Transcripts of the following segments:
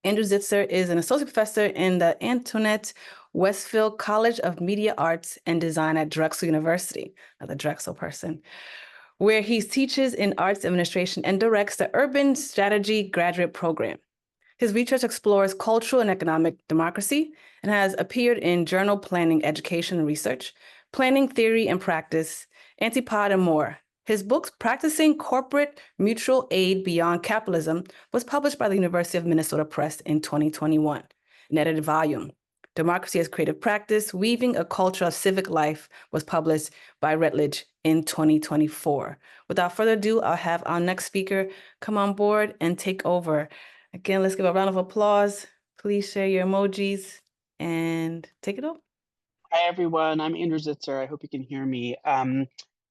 Andrew Zitcer is an associate professor in the Antoinette Westfield College of Media Arts and Design at Drexel University, another Drexel person, where he teaches in arts administration and directs the Urban Strategy Graduate Program. His research explores cultural and economic democracy and has appeared in Journal Planning Education and Research, Planning Theory and Practice, Antipod, and more. His book, Practicing Corporate Mutual Aid Beyond Capitalism, was published by the University of Minnesota Press in 2021, an edited volume. Democracy as Creative Practice, Weaving a Culture of Civic Life was published by Routledge in 2024. Without further ado, I'll have our next speaker come on board and take over. Again, let's give a round of applause. Please share your emojis and take it over. Hi, everyone. I'm Andrew Zitzer. I hope you can hear me.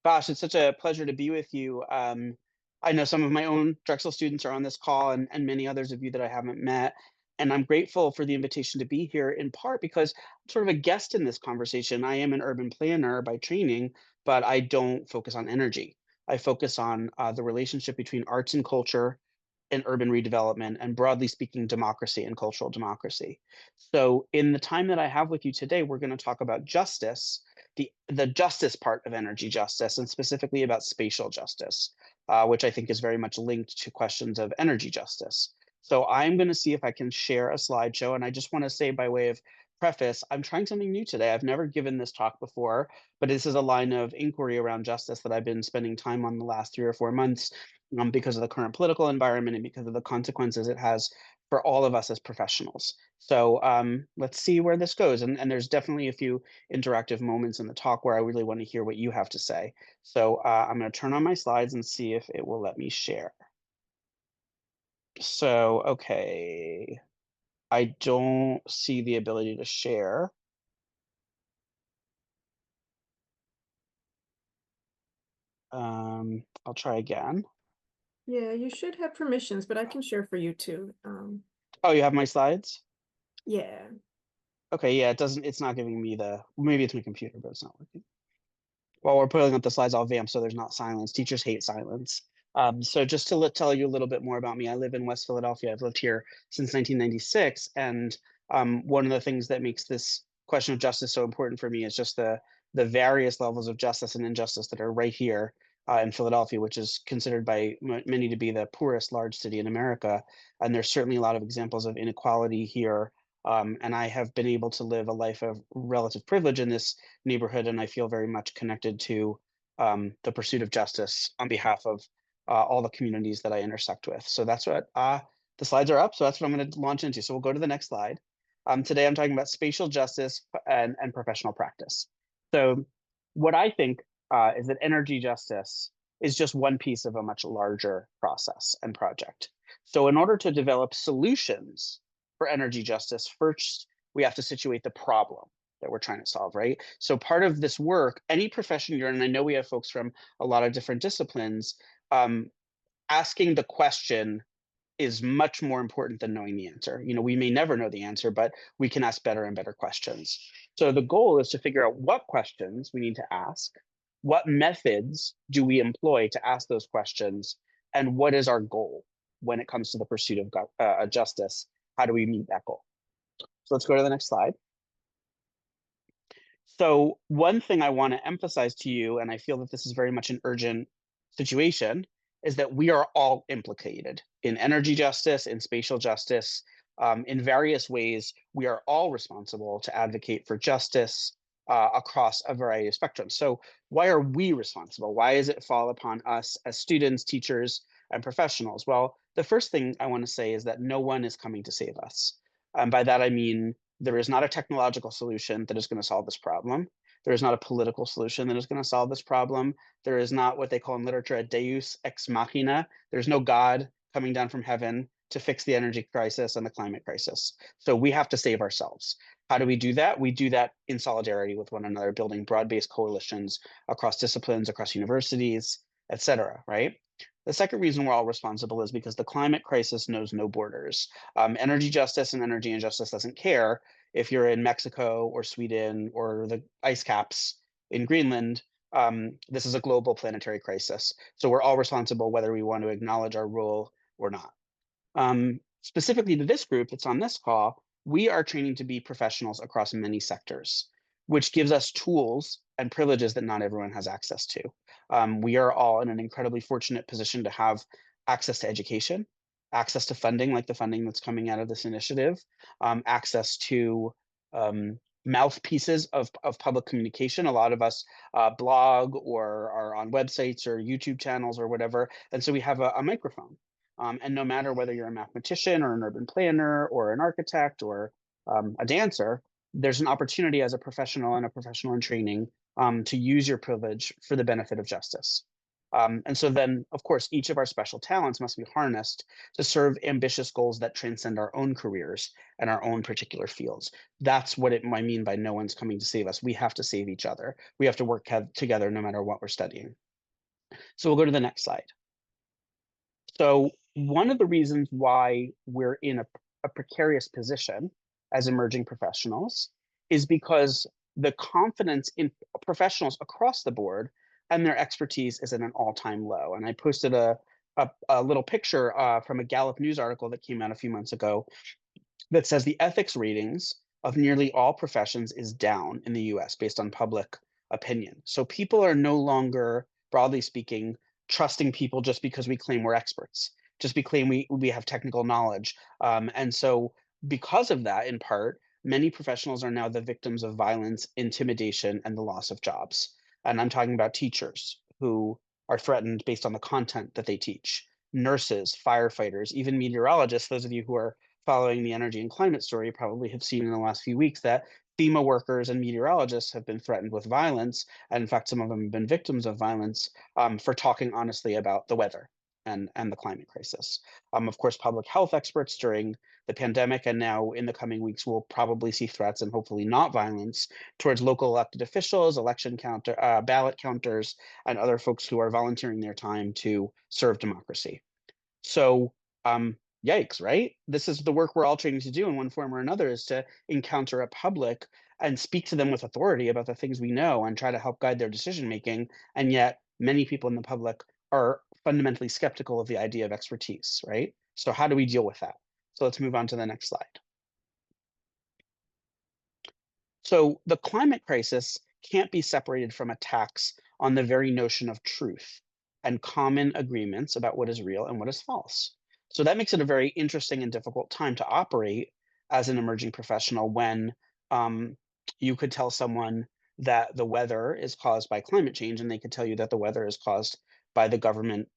Gosh, it's such a pleasure to be with you. I know some of my own Drexel students are on this call and many others of you that I haven't met. And I'm grateful for the invitation to be here in part because I'm sort of a guest in this conversation. I am an urban planner by training, but I don't focus on energy. I focus on the relationship between arts and culture and urban redevelopment, and broadly speaking, democracy and cultural democracy. So in the time that I have with you today, we're going to talk about justice, the justice part of energy justice, and specifically about spatial justice, which I think is very much linked to questions of energy justice. So I'm going to see if I can share a slideshow. And I just want to say by way of preface, I'm trying something new today. I've never given this talk before, but this is a line of inquiry around justice that I've been spending time on the last 3 or 4 months because of the current political environment and because of the consequences it has for all of us as professionals. So let's see where this goes. And there's definitely a few interactive moments in the talk where I really want to hear what you have to say. So I'm going to turn on my slides and see if it will let me share. So, okay, I don't see the ability to share. I'll try again. Yeah, you should have permissions, but I can share for you too. Oh, you have my slides? Yeah. Okay, yeah, it's not giving me maybe it's my computer, but it's not working. While we're putting up the slides, I'll vamp so there's not silence. Teachers hate silence. So just to tell you a little bit more about me, I live in West Philadelphia. I've lived here since 1996. And one of the things that makes this question of justice so important for me is just the various levels of justice and injustice that are right here in Philadelphia, which is considered by many to be the poorest large city in America. And there's certainly a lot of examples of inequality here. And I have been able to live a life of relative privilege in this neighborhood, and I feel very much connected to the pursuit of justice on behalf of all the communities that I intersect with. So that's what the slides are up. So that's what I'm going to launch into. So we'll go to the next slide. Today I'm talking about spatial justice and professional practice. So what I think is that energy justice is just one piece of a much larger process and project. So in order to develop solutions for energy justice, first we have to situate the problem that we're trying to solve, right? So part of this work, any profession you're in, and I know we have folks from a lot of different disciplines, asking the question is much more important than knowing the answer. You know, we may never know the answer, but we can ask better and better questions. So the goal is to figure out what questions we need to ask, what methods do we employ to ask those questions, and what is our goal when it comes to the pursuit of justice? How do we meet that goal? So let's go to the next slide. So one thing I want to emphasize to you, and I feel that this is very much an urgent situation, is that we are all implicated in energy justice, in spatial justice, in various ways. We are all responsible to advocate for justice across a variety of spectrums. So why are we responsible? Why does it fall upon us as students, teachers, and professionals? Well, the first thing I want to say is that no one is coming to save us. By that, I mean, there is not a technological solution that is going to solve this problem. There is not a political solution that is going to solve this problem. There is not what they call in literature a deus ex machina. There's no God coming down from heaven to fix the energy crisis and the climate crisis. So we have to save ourselves. How do we do that? We do that in solidarity with one another, building broad-based coalitions across disciplines, across universities, et cetera, right? The second reason we're all responsible is because the climate crisis knows no borders. Energy justice and energy injustice doesn't care if you're in Mexico or Sweden or the ice caps in Greenland. This is a global planetary crisis. So we're all responsible whether we want to acknowledge our role or not. specifically to this group that's on this call, we are training to be professionals across many sectors, which gives us tools and privileges that not everyone has access to. We are all in an incredibly fortunate position to have access to education, access to funding, like the funding that's coming out of this initiative, access to mouthpieces of public communication. A lot of us blog or are on websites or YouTube channels or whatever. And so we have a microphone. And no matter whether you're a mathematician or an urban planner or an architect or a dancer, there's an opportunity as a professional and a professional in training to use your privilege for the benefit of justice. And so then, of course, each of our special talents must be harnessed to serve ambitious goals that transcend our own careers and our own particular fields. That's what I mean by no one's coming to save us. We have to save each other. We have to work together no matter what we're studying. So we'll go to the next slide. So one of the reasons why we're in a precarious position as emerging professionals is because the confidence in professionals across the board and their expertise is at an all-time low. And I posted a little picture from a Gallup News article that came out a few months ago that says the ethics ratings of nearly all professions is down in the US based on public opinion. So people are no longer, broadly speaking, trusting people just because we claim we're experts, just because we have technical knowledge. And so because of that, in part, many professionals are now the victims of violence, intimidation, and the loss of jobs. And I'm talking about teachers who are threatened based on the content that they teach, nurses, firefighters, even meteorologists. Those of you who are following the energy and climate story probably have seen in the last few weeks that FEMA workers and meteorologists have been threatened with violence. And in fact, some of them have been victims of violence for talking honestly about the weather and the climate crisis. Of course, public health experts during the pandemic and now in the coming weeks will probably see threats and hopefully not violence towards local elected officials, ballot counters, and other folks who are volunteering their time to serve democracy. So yikes, right? This is the work we're all training to do in one form or another, is to encounter a public and speak to them with authority about the things we know and try to help guide their decision making. And yet many people in the public are fundamentally skeptical of the idea of expertise, right? So how do we deal with that? So let's move on to the next slide. So the climate crisis can't be separated from attacks on the very notion of truth and common agreements about what is real and what is false. So that makes it a very interesting and difficult time to operate as an emerging professional when you could tell someone that the weather is caused by climate change, and they could tell you that the weather is caused by the government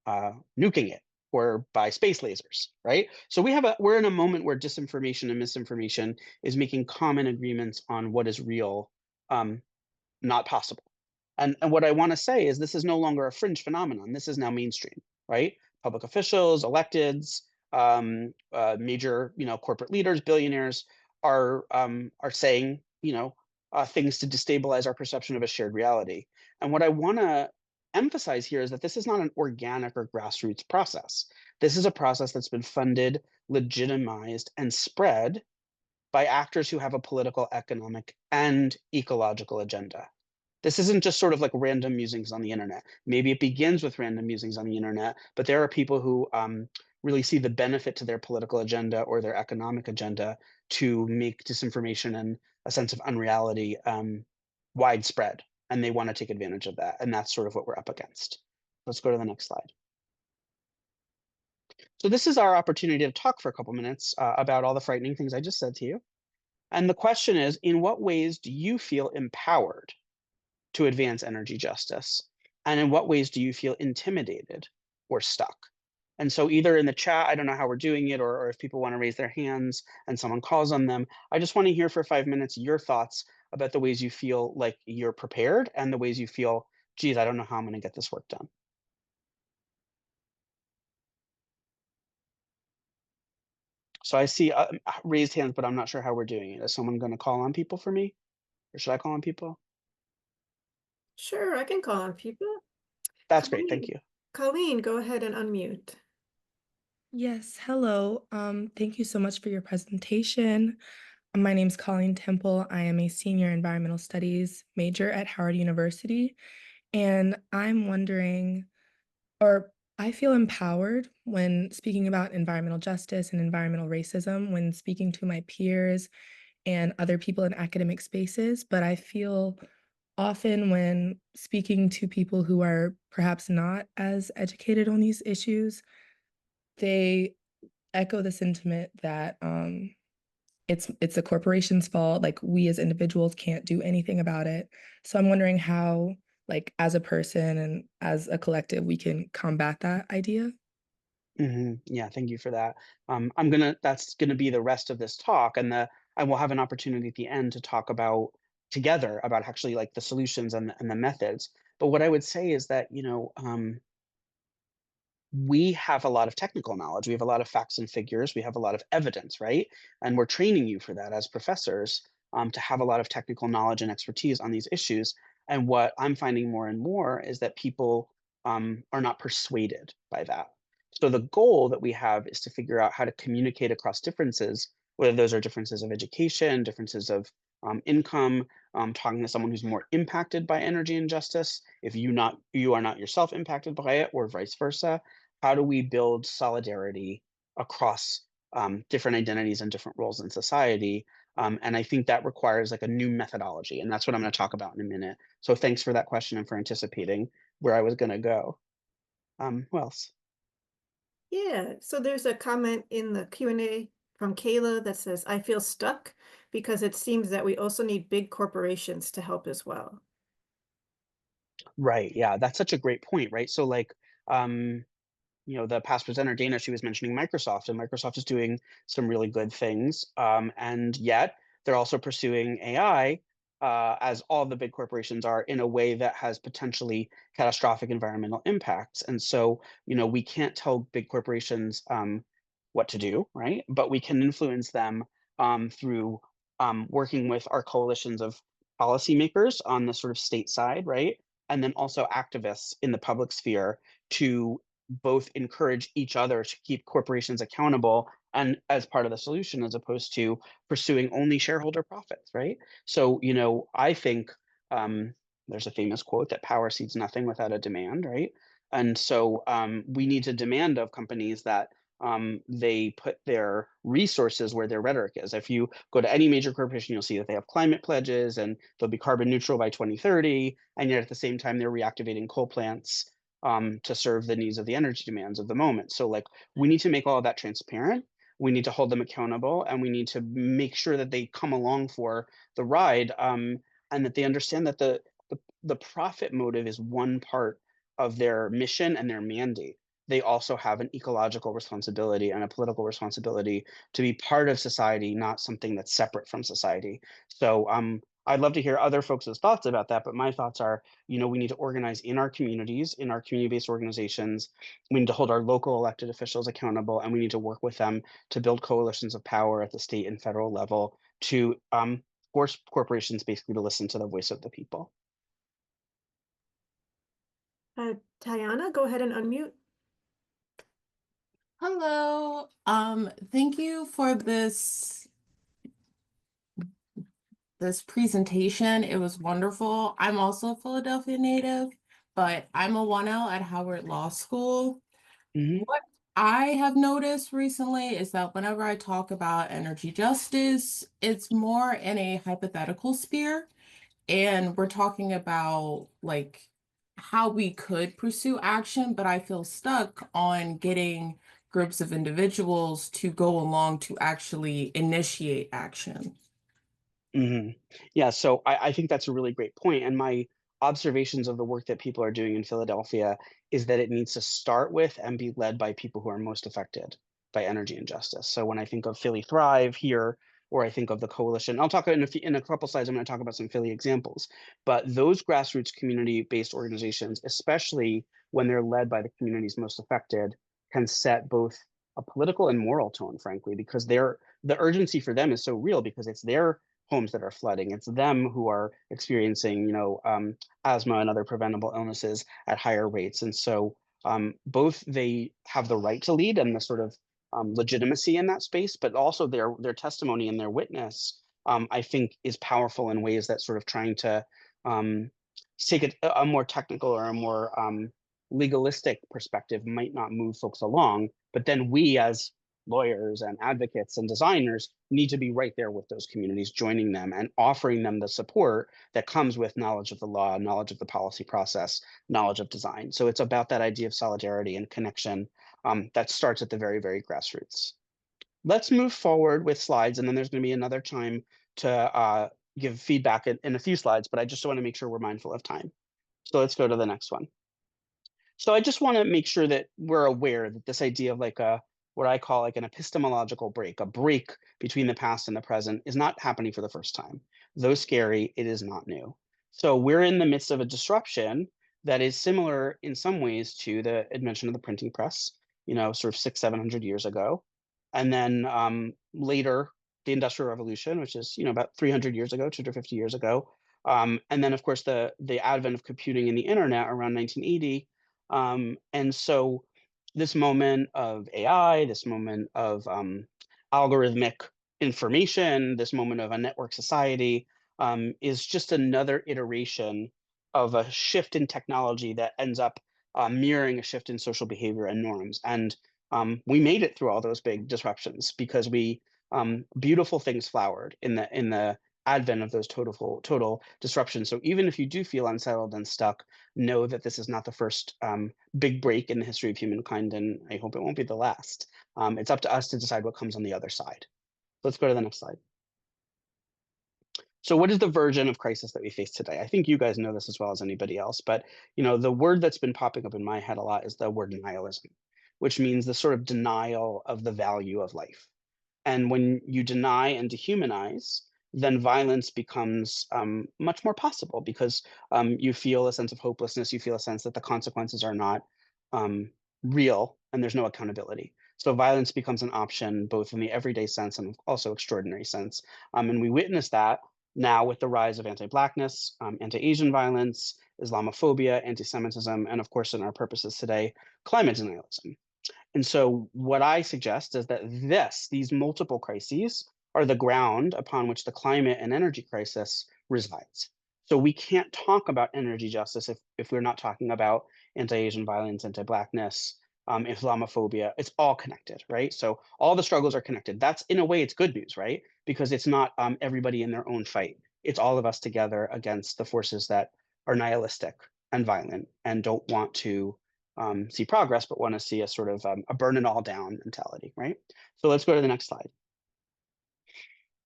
nuking it or by space lasers, right? So we're in a moment where disinformation and misinformation is making common agreements on what is real not possible. And what I want to say is this is no longer a fringe phenomenon. This is now mainstream, right? Public officials, electeds, major, corporate leaders, billionaires are saying, things to destabilize our perception of a shared reality. And what I want to emphasize here is that this is not an organic or grassroots process. This is a process that's been funded, legitimized, and spread by actors who have a political, economic, and ecological agenda. This isn't just sort of like random musings on the internet. Maybe it begins with random musings on the internet, but there are people who really see the benefit to their political agenda or their economic agenda to make disinformation and a sense of unreality widespread, and they want to take advantage of that. And that's sort of what we're up against. Let's go to the next slide. So this is our opportunity to talk for a couple minutes about all the frightening things I just said to you. And the question is, in what ways do you feel empowered to advance energy justice? And in what ways do you feel intimidated or stuck? And so either in the chat, I don't know how we're doing it, or if people want to raise their hands and someone calls on them, I just want to hear for 5 minutes your thoughts about the ways you feel like you're prepared and the ways you feel, geez, I don't know how I'm going to get this work done. So I see raised hands, but I'm not sure how we're doing it. Is someone going to call on people for me? Or should I call on people? Sure, I can call on people. That's great. Thank you. Colleen, go ahead and unmute. Yes, hello. Thank you so much for your presentation. My name's Colleen Temple. I am a senior environmental studies major at Howard University, and I'm wondering, or I feel empowered when speaking about environmental justice and environmental racism, when speaking to my peers and other people in academic spaces, but I feel often when speaking to people who are perhaps not as educated on these issues, they echo the sentiment that it's a corporation's fault, like we as individuals can't do anything about it. So I'm wondering how, like as a person and as a collective, we can combat that idea. Yeah, thank you for that. That's gonna be the rest of this talk, and I will have an opportunity at the end to talk about together about actually like the solutions and the methods. But what I would say is that, we have a lot of technical knowledge. We have a lot of facts and figures. We have a lot of evidence, right? And we're training you for that as professors, to have a lot of technical knowledge and expertise on these issues. And what I'm finding more and more is that people are not persuaded by that. So the goal that we have is to figure out how to communicate across differences, whether those are differences of education, differences of income, talking to someone who's more impacted by energy injustice, if you are not yourself impacted by it, or vice versa. How do we build solidarity across different identities and different roles in society? And I think that requires like a new methodology, and that's what I'm going to talk about in a minute. So thanks for that question and for anticipating where I was going to go. Who else? Yeah, so there's a comment in the Q&A from Kayla that says, I feel stuck because it seems that we also need big corporations to help as well. Right. Yeah, that's such a great point, right? So like, the past presenter, Dana, she was mentioning Microsoft, and Microsoft is doing some really good things. And yet they're also pursuing AI, as all the big corporations are, in a way that has potentially catastrophic environmental impacts. And so, we can't tell big corporations what to do, right? But we can influence them through working with our coalitions of policymakers on the sort of state side, right? And then also activists in the public sphere to both encourage each other to keep corporations accountable and as part of the solution, as opposed to pursuing only shareholder profits, right? So, I think there's a famous quote that power seeds nothing without a demand, right? And so we need to demand of companies that they put their resources where their rhetoric is. If you go to any major corporation, you'll see that they have climate pledges and they'll be carbon neutral by 2030. And yet at the same time, they're reactivating coal plants to serve the needs of the energy demands of the moment. So like we need to make all of that transparent. We need to hold them accountable, and we need to make sure that they come along for the ride, and that they understand that the profit motive is one part of their mission and their mandate. They also have an ecological responsibility and a political responsibility to be part of society, not something that's separate from society. So I'd love to hear other folks' thoughts about that, but my thoughts are, we need to organize in our communities, in our community-based organizations. We need to hold our local elected officials accountable, and we need to work with them to build coalitions of power at the state and federal level to force corporations basically to listen to the voice of the people. Tiana, go ahead and unmute. Hello. Thank you for this presentation. It was wonderful. I'm also a Philadelphia native, but I'm a 1L at Howard Law School. Mhm. What I have noticed recently is that whenever I talk about energy justice, it's more in a hypothetical sphere. And we're talking about like how we could pursue action, but I feel stuck on getting groups of individuals to go along to actually initiate action. Yeah, so I think that's a really great point. And my observations of the work that people are doing in Philadelphia is that it needs to start with and be led by people who are most affected by energy injustice. So when I think of Philly Thrive here, or I think of the coalition, I'll talk in a couple slides, I'm going to talk about some Philly examples. But those grassroots community-based organizations, especially when they're led by the communities most affected, can set both a political and moral tone, frankly, because the urgency for them is so real because it's their homes that are flooding. It's them who are experiencing, asthma and other preventable illnesses at higher rates. And so both they have the right to lead and the sort of legitimacy in that space, but also their testimony and their witness, I think, is powerful in ways that sort of trying to take a more technical or a more legalistic perspective might not move folks along, but then we as lawyers and advocates and designers need to be right there with those communities, joining them and offering them the support that comes with knowledge of the law, knowledge of the policy process, knowledge of design. So it's about that idea of solidarity and connection that starts at the very, very grassroots. Let's move forward with slides, and then there's going to be another time to give feedback in a few slides, but I just want to make sure we're mindful of time. So let's go to the next one. So I just want to make sure that we're aware that this idea of like what I call like an epistemological break, a break between the past and the present, is not happening for the first time. Though scary, it is not new. So we're in the midst of a disruption that is similar in some ways to the invention of the printing press, sort of 600-700 years ago. And then later, the Industrial Revolution, which is about 300 years ago, 250 years ago. And then, of course, the advent of computing and the internet around 1980. And so this moment of AI, this moment of algorithmic information, this moment of a network society is just another iteration of a shift in technology that ends up mirroring a shift in social behavior and norms. And we made it through all those big disruptions because beautiful things flowered in the advent of those total disruptions. So even if you do feel unsettled and stuck, know that this is not the first big break in the history of humankind, and I hope it won't be the last. It's up to us to decide what comes on the other side. Let's go to the next slide. So what is the version of crisis that we face today? I think you guys know this as well as anybody else, but the word that's been popping up in my head a lot is the word nihilism, which means the sort of denial of the value of life. And when you deny and dehumanize, then violence becomes much more possible because you feel a sense of hopelessness. You feel a sense that the consequences are not real and there's no accountability. So violence becomes an option, both in the everyday sense and also extraordinary sense. And we witness that now with the rise of anti-Blackness, anti-Asian violence, Islamophobia, anti-Semitism, and of course, in our purposes today, climate denialism. And so what I suggest is that these multiple crises are the ground upon which the climate and energy crisis resides. So we can't talk about energy justice if we're not talking about anti-Asian violence, anti-Blackness, Islamophobia. It's all connected, right? So all the struggles are connected. That's, in a way, it's good news, right? Because it's not everybody in their own fight. It's all of us together against the forces that are nihilistic and violent and don't want to see progress, but want to see a sort of a burn it all down mentality, right? So let's go to the next slide.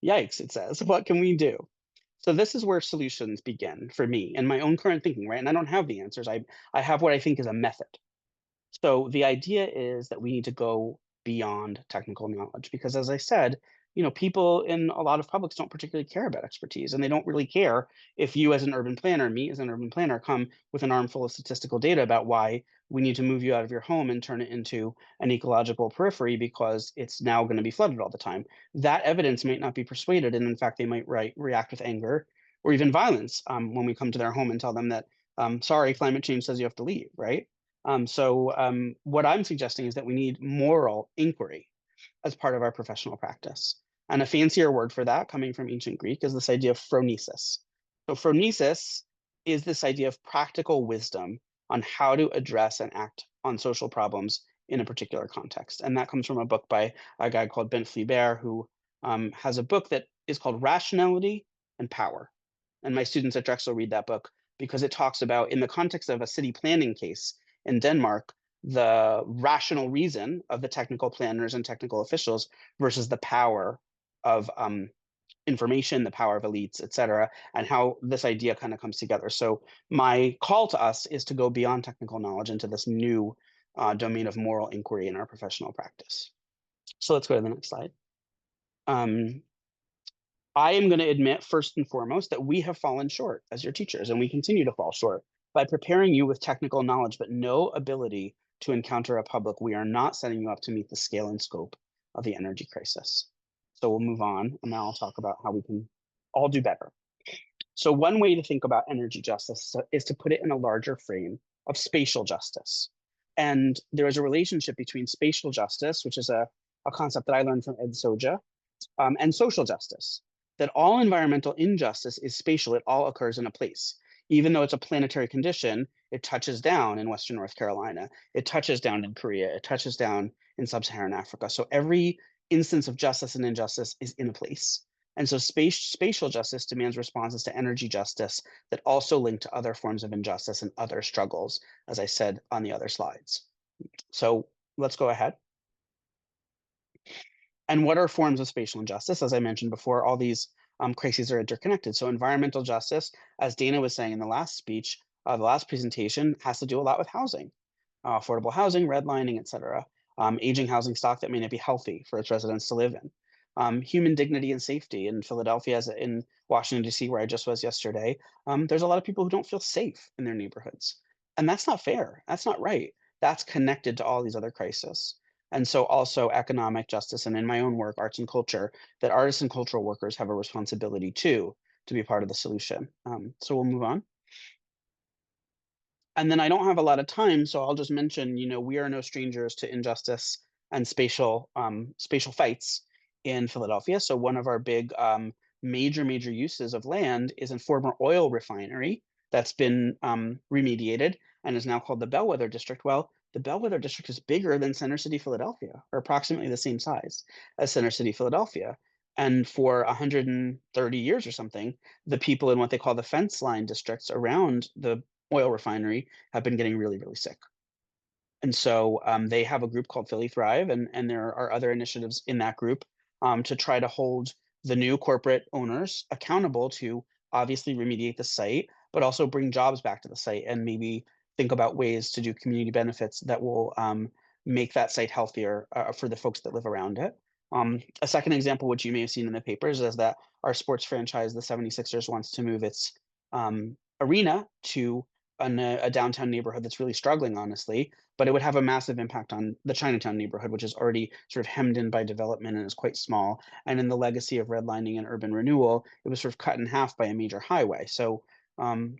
Yikes, it says, what can we do? So this is where solutions begin for me and my own current thinking, right? And I don't have the answers. I have what I think is a method. So the idea is that we need to go beyond technical knowledge because, as I said, people in a lot of publics don't particularly care about expertise, and they don't really care if you as an urban planner, me as an urban planner, come with an armful of statistical data about why we need to move you out of your home and turn it into an ecological periphery because it's now going to be flooded all the time. That evidence might not be persuaded, and in fact, they might react with anger or even violence when we come to their home and tell them that, sorry, climate change says you have to leave, right? So what I'm suggesting is that we need moral inquiry as part of our professional practice. And a fancier word for that, coming from ancient Greek, is this idea of phronesis. So phronesis is this idea of practical wisdom on how to address and act on social problems in a particular context. And that comes from a book by a guy called Ben Fleabert, who has a book that is called Rationality and Power. And my students at Drexel read that book because it talks about, in the context of a city planning case in Denmark, the rational reason of the technical planners and technical officials versus the power of information, the power of elites, et cetera, and how this idea kind of comes together. So my call to us is to go beyond technical knowledge into this new domain of moral inquiry in our professional practice. So let's go to the next slide. I am going to admit first and foremost that we have fallen short as your teachers, and we continue to fall short by preparing you with technical knowledge, but no ability to encounter a public. We are not setting you up to meet the scale and scope of the energy crisis. So we'll move on, and now I'll talk about how we can all do better. So one way to think about energy justice is to put it in a larger frame of spatial justice. And there is a relationship between spatial justice, which is a concept that I learned from Ed Soja, and social justice, that all environmental injustice is spatial. It all occurs in a place. Even though it's a planetary condition, it touches down in Western North Carolina. It touches down in Korea. It touches down in Sub-Saharan Africa. So every instance of justice and injustice is in a place. And so spatial justice demands responses to energy justice that also link to other forms of injustice and other struggles, as I said on the other slides. So let's go ahead. And what are forms of spatial injustice? As I mentioned before, all these crises are interconnected. So environmental justice, as Dana was saying in the last speech, the last presentation, has to do a lot with housing, affordable housing, redlining, et cetera. Aging housing stock that may not be healthy for its residents to live in. Human dignity and safety in Philadelphia, as in Washington, D.C., where I just was yesterday, there's a lot of people who don't feel safe in their neighborhoods. And that's not fair. That's not right. That's connected to all these other crises. And so also economic justice, and in my own work, arts and culture, that artists and cultural workers have a responsibility too, to be part of the solution. So we'll move on. And then I don't have a lot of time, so I'll just mention, we are no strangers to injustice and spatial fights in Philadelphia. So one of our big major uses of land is a former oil refinery that's been remediated and is now called the Bellwether District. Well, the Bellwether District is bigger than Center City, Philadelphia, or approximately the same size as Center City, Philadelphia. And for 130 years or something, the people in what they call the fence line districts around the oil refinery have been getting really sick. And so they have a group called Philly Thrive, and there are other initiatives in that group to try to hold the new corporate owners accountable to obviously remediate the site, but also bring jobs back to the site and maybe think about ways to do community benefits that will make that site healthier for the folks that live around it. A second example, which you may have seen in the papers, is that our sports franchise, the 76ers, wants to move its arena to a downtown neighborhood that's really struggling, honestly, but it would have a massive impact on the Chinatown neighborhood, which is already sort of hemmed in by development and is quite small. And in the legacy of redlining and urban renewal, it was sort of cut in half by a major highway. So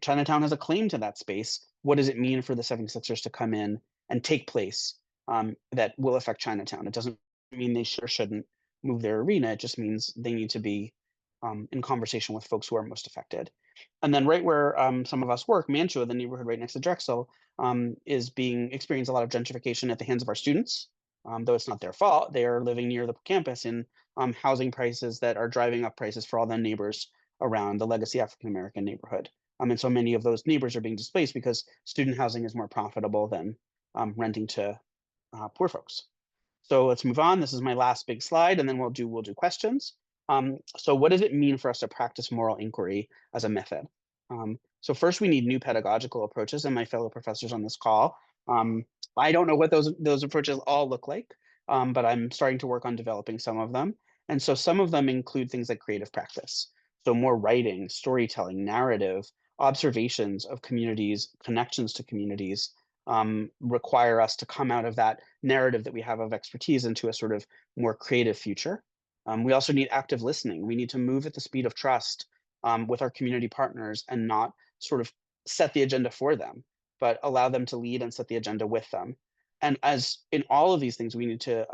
Chinatown has a claim to that space. What does it mean for the 76ers to come in and take place that will affect Chinatown? It doesn't mean they should or shouldn't move their arena. It just means they need to be in conversation with folks who are most affected. And then right where some of us work, Mantua, the neighborhood right next to Drexel, is experiencing a lot of gentrification at the hands of our students. Though it's not their fault, they are living near the campus in housing prices that are driving up prices for all the neighbors around the legacy African-American neighborhood. And so many of those neighbors are being displaced because student housing is more profitable than renting to poor folks. So let's move on. This is my last big slide, and then we'll do questions. So what does it mean for us to practice moral inquiry as a method? So first, we need new pedagogical approaches, and my fellow professors on this call. I don't know what those approaches all look like, but I'm starting to work on developing some of them. And so some of them include things like creative practice. So more writing, storytelling, narrative, observations of communities, connections to communities, require us to come out of that narrative that we have of expertise into a sort of more creative future. We also need active listening. We need to move at the speed of trust with our community partners and not sort of set the agenda for them, but allow them to lead and set the agenda with them. And as in all of these things, we need to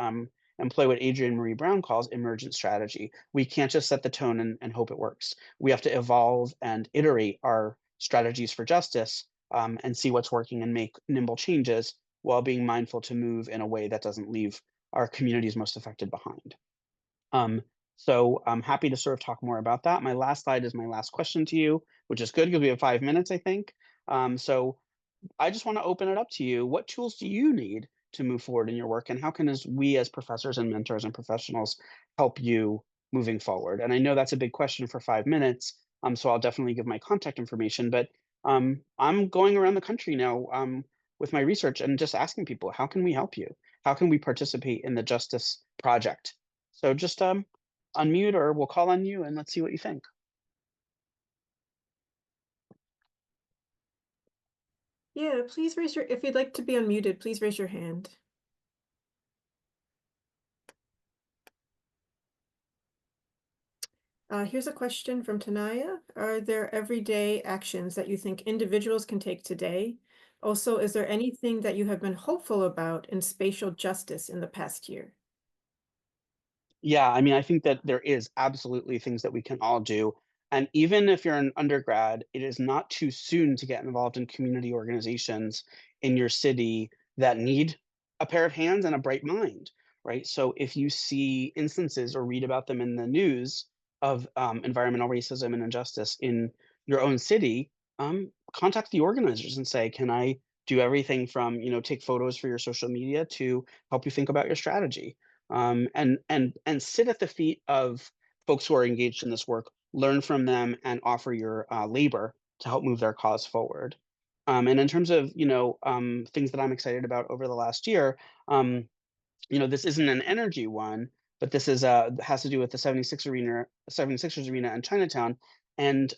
employ what Adrienne Marie Brown calls emergent strategy. We can't just set the tone and hope it works. We have to evolve and iterate our strategies for justice and see what's working and make nimble changes while being mindful to move in a way that doesn't leave our communities most affected behind. So I'm happy to sort of talk more about that. My last slide is my last question to you, which is good because we have 5 minutes, I think. So I just want to open it up to you. What tools do you need to move forward in your work, and how can we as professors and mentors and professionals help you moving forward? And I know that's a big question for 5 minutes, so I'll definitely give my contact information, but I'm going around the country now with my research and just asking people, how can we help you? How can we participate in the justice project? So just unmute, or we'll call on you and let's see what you think. Yeah, please if you'd like to be unmuted, please raise your hand. Here's a question from Tanaya. Are there everyday actions that you think individuals can take today? Also, is there anything that you have been hopeful about in spatial justice in the past year? Yeah, I mean, I think that there is absolutely things that we can all do. And even if you're an undergrad, it is not too soon to get involved in community organizations in your city that need a pair of hands and a bright mind, right? So if you see instances or read about them in the news of environmental racism and injustice in your own city, contact the organizers and say, can I do everything from, take photos for your social media to help you think about your strategy? And sit at the feet of folks who are engaged in this work, learn from them, and offer your labor to help move their cause forward. And in terms of things that I'm excited about over the last year, this isn't an energy one, but this is has to do with the 76ers arena in Chinatown. And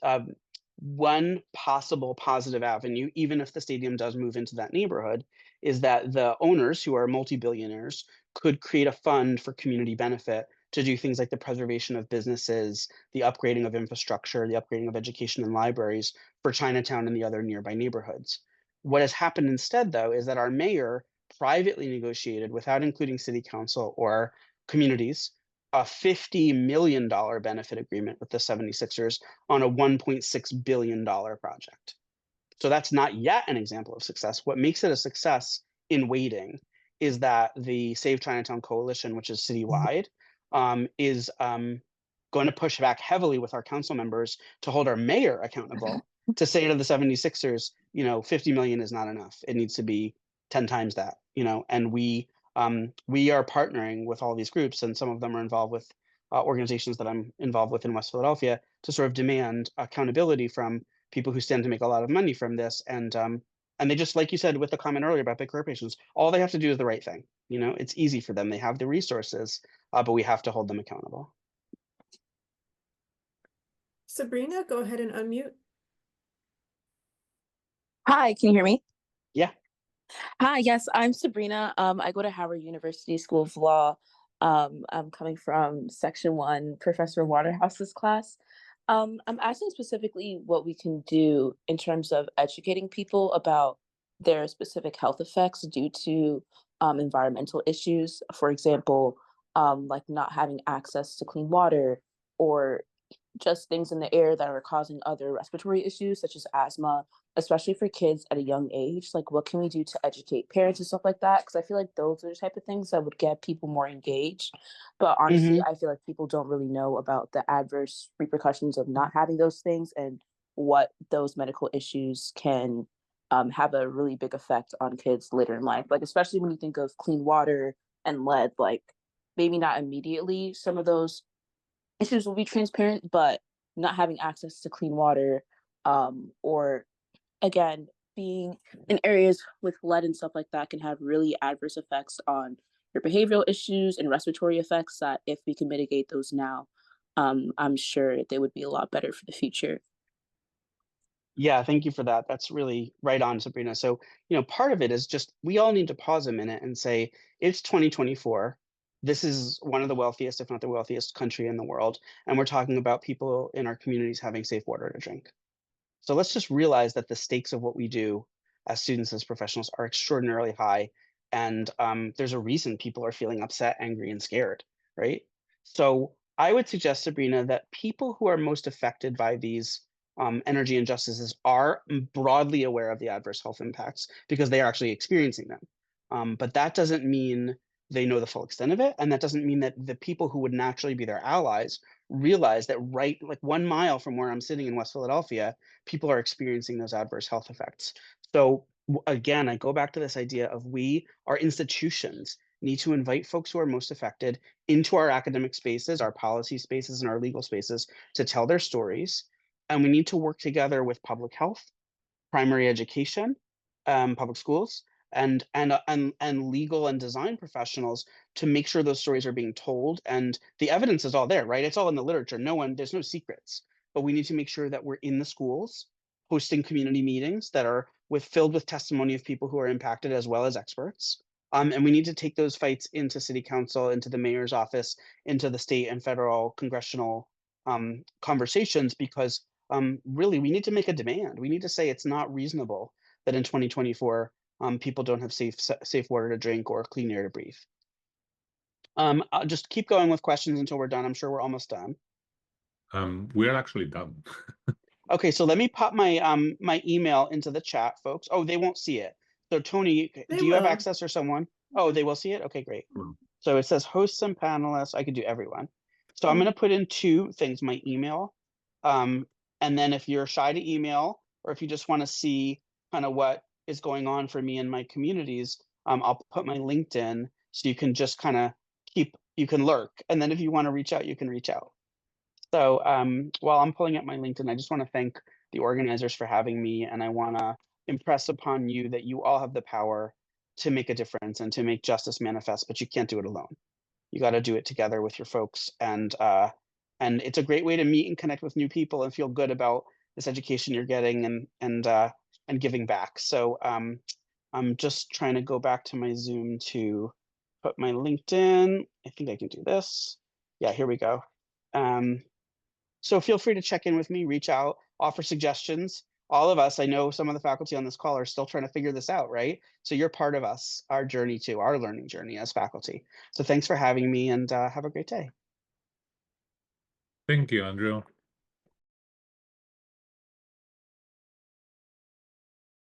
one possible positive avenue, even if the stadium does move into that neighborhood, is that the owners, who are multi-billionaires, could create a fund for community benefit to do things like the preservation of businesses, the upgrading of infrastructure, the upgrading of education and libraries for Chinatown and the other nearby neighborhoods. What has happened instead, though, is that our mayor privately negotiated, without including city council or communities, a $50 million benefit agreement with the 76ers on a $1.6 billion project. So that's not yet an example of success. What makes it a success in waiting is that the Save Chinatown Coalition, which is citywide, is going to push back heavily with our council members to hold our mayor accountable, to say to the 76ers, 50 million is not enough. It needs to be 10 times that, and we are partnering with all these groups, and some of them are involved with organizations that I'm involved with in West Philadelphia, to sort of demand accountability from people who stand to make a lot of money from this. And they just, like you said with the comment earlier about big corporations, all they have to do is the right thing. It's easy for them. They have the resources, but we have to hold them accountable. Sabrina, go ahead and unmute. Hi, can you hear me? Yeah. Hi, yes, I'm Sabrina. I go to Howard University School of Law. I'm coming from Section 1, Professor Waterhouse's class. I'm asking specifically what we can do in terms of educating people about their specific health effects due to environmental issues. For example, like not having access to clean water, or just things in the air that are causing other respiratory issues such as asthma, especially for kids at a young age. Like, what can we do to educate parents and stuff like that? Because I feel like those are the type of things that would get people more engaged. But honestly, Mhm. I feel like people don't really know about the adverse repercussions of not having those things, and what those medical issues can have a really big effect on kids later in life. Like, especially when you think of clean water and lead, like maybe not immediately some of those issues will be transparent, but not having access to clean water, or again, being in areas with lead and stuff like that can have really adverse effects on your behavioral issues and respiratory effects that if we can mitigate those now, I'm sure they would be a lot better for the future. Yeah, thank you for that. That's really right on, Sabrina. So, part of it is just, we all need to pause a minute and say, it's 2024. This is one of the wealthiest, if not the wealthiest country in the world. And we're talking about people in our communities having safe water to drink. So let's just realize that the stakes of what we do as students, as professionals, are extraordinarily high. And there's a reason people are feeling upset, angry, and scared, right? So I would suggest, Sabrina, that people who are most affected by these energy injustices are broadly aware of the adverse health impacts because they are actually experiencing them. But that doesn't mean they know the full extent of it. And that doesn't mean that the people who would naturally be their allies realize that, right, like 1 mile from where I'm sitting in West Philadelphia, people are experiencing those adverse health effects. So again, I go back to this idea of our institutions need to invite folks who are most affected into our academic spaces, our policy spaces, and our legal spaces to tell their stories. And we need to work together with public health, primary education, public schools, and legal and design professionals to make sure those stories are being told. And the evidence is all there, right? It's all in the literature. There's no secrets. But we need to make sure that we're in the schools, hosting community meetings that are filled with testimony of people who are impacted as well as experts. And we need to take those fights into city council, into the mayor's office, into the state and federal congressional conversations, because really, we need to make a demand. We need to say it's not reasonable that in 2024, people don't have safe water to drink or clean air to breathe. I'll just keep going with questions until we're done. I'm sure we're almost done. We're actually done. Okay, so let me pop my my email into the chat, folks. Oh, they won't see it. So Tony, They do you have will. access or someone? Oh, they will see it? Okay, great. Well, So it says hosts and panelists. I could do everyone. So I'm gonna put in two things, my email. And then if you're shy to email, or if you just want to see kind of what is going on for me in my communities, I'll put my LinkedIn so you can just kind of you can lurk. And then if you want to reach out, you can reach out. So while I'm pulling up my LinkedIn, I just want to thank the organizers for having me, and I want to impress upon you that you all have the power to make a difference and to make justice manifest, but you can't do it alone. You got to do it together with your folks, and it's a great way to meet and connect with new people and feel good about this education you're getting and giving back. So I'm just trying to go back to my Zoom to put my LinkedIn. I think I can do this. Yeah, here we go. So feel free to check in with me, reach out, offer suggestions. All of us, I know some of the faculty on this call are still trying to figure this out, right? So you're part of us, our journey too, our learning journey as faculty. So thanks for having me, and have a great day. thank you, Andrew.